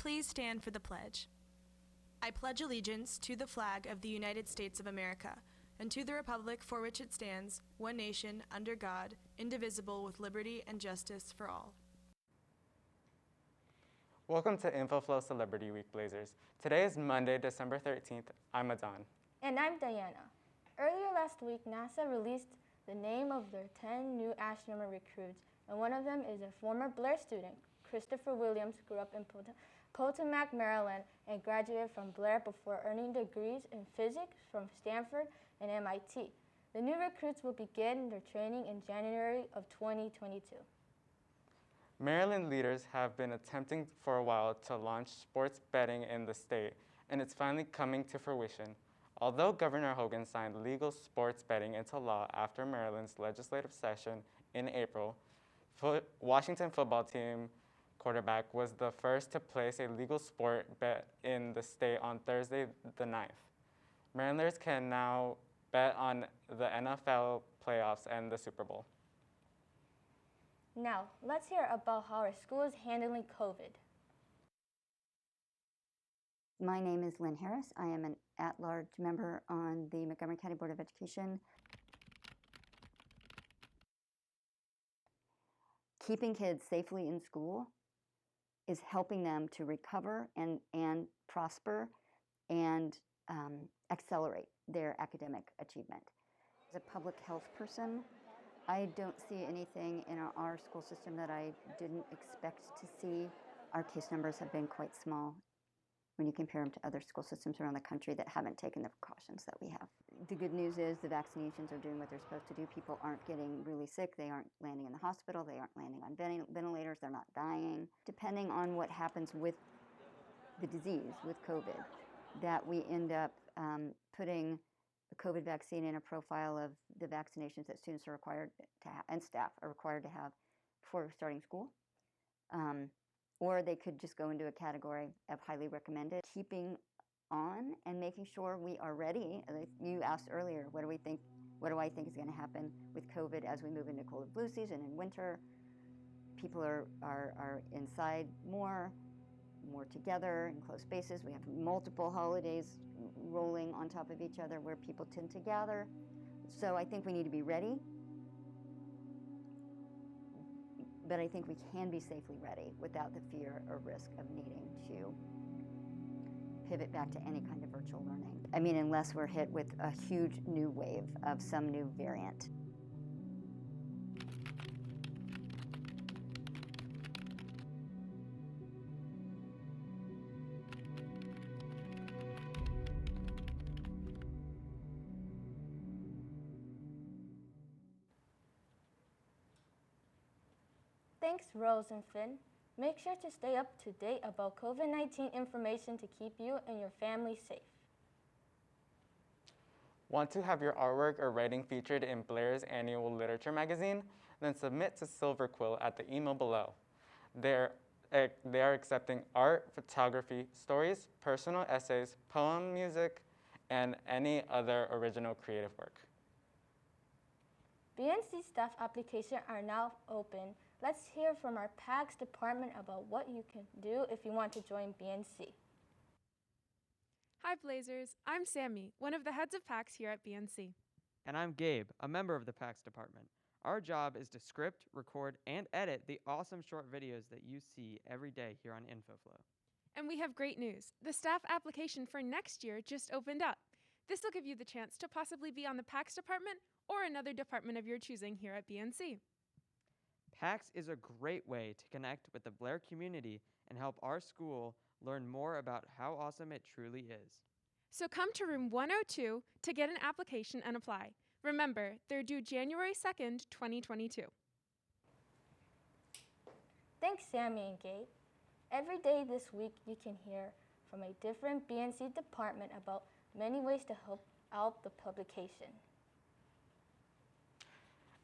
Please stand for the pledge. I pledge allegiance to the flag of the United States of America and to the republic for which it stands, one nation, under God, indivisible, with liberty and justice for all. Welcome to InfoFlow Celebrity Week, Blazers. Today is Monday, December 13th. I'm Adan. And I'm Diana. Earlier last week, NASA released the name of their 10 new astronomer recruits, and one of them is a former Blair student. Christopher Williams grew up in Potomac, Maryland, and graduated from Blair before earning degrees in physics from Stanford and MIT. The new recruits will begin their training in January of 2022. Maryland leaders have been attempting for a while to launch sports betting in the state, and it's finally coming to fruition. Although Governor Hogan signed legal sports betting into law after Maryland's legislative session in April, Washington football team quarterback was the first to place a legal sport bet in the state on Thursday the 9th. Marylanders can now bet on the NFL playoffs and the Super Bowl. Now, let's hear about how our school is handling COVID. My name is Lynn Harris. I am an at-large member on the Montgomery County Board of Education. Keeping kids safely in school is helping them to recover and prosper and accelerate their academic achievement. As a public health person, I don't see anything in our school system that I didn't expect to see. Our case numbers have been quite small when you compare them to other school systems around the country that haven't taken the precautions that we have. The good news is the vaccinations are doing what they're supposed to do. People aren't getting really sick. They aren't landing in the hospital. They aren't landing on ventilators. They're not dying. Depending on what happens with the disease, with COVID, that we end up putting the COVID vaccine in a profile of the vaccinations that students are required to have and staff are required to have before starting school. Or they could just go into a category of highly recommended. Keeping on and making sure we are ready. You asked earlier, what do I think is going to happen with COVID as we move into cold and flu season and winter? People are inside more together in closed spaces. We have multiple holidays rolling on top of each other where people tend to gather. So I think we need to be ready. But I think we can be safely ready without the fear or risk of needing to pivot back to any kind of virtual learning. I mean, unless we're hit with a huge new wave of some new variant. Thanks, Rose and Finn. Make sure to stay up to date about COVID-19 information to keep you and your family safe. Want to have your artwork or writing featured in Blair's annual literature magazine? Then submit to Silver Quill at the email below. They are accepting art, photography, stories, personal essays, poem, music, and any other original creative work. BNC staff applications are now open. Let's hear from our PACS department about what you can do if you want to join BNC. Hi Blazers, I'm Sammy, one of the heads of PACS here at BNC. And I'm Gabe, a member of the PACS department. Our job is to script, record, and edit the awesome short videos that you see every day here on InfoFlow. And we have great news. The staff application for next year just opened up. This will give you the chance to possibly be on the PACS department or another department of your choosing here at BNC. PACS is a great way to connect with the Blair community and help our school learn more about how awesome it truly is. So come to room 102 to get an application and apply. Remember, they're due January 2nd, 2022. Thanks, Sammy and Gabe. Every day this week, you can hear from a different BNC department about many ways to help out the publication.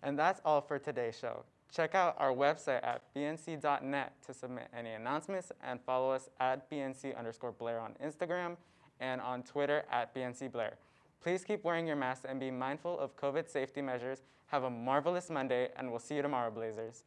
And that's all for today's show. Check out our website at bnc.net to submit any announcements and follow us at BNC_Blair on Instagram and on Twitter at BNCBlair. Please keep wearing your mask and be mindful of COVID safety measures. Have a marvelous Monday, and we'll see you tomorrow, Blazers.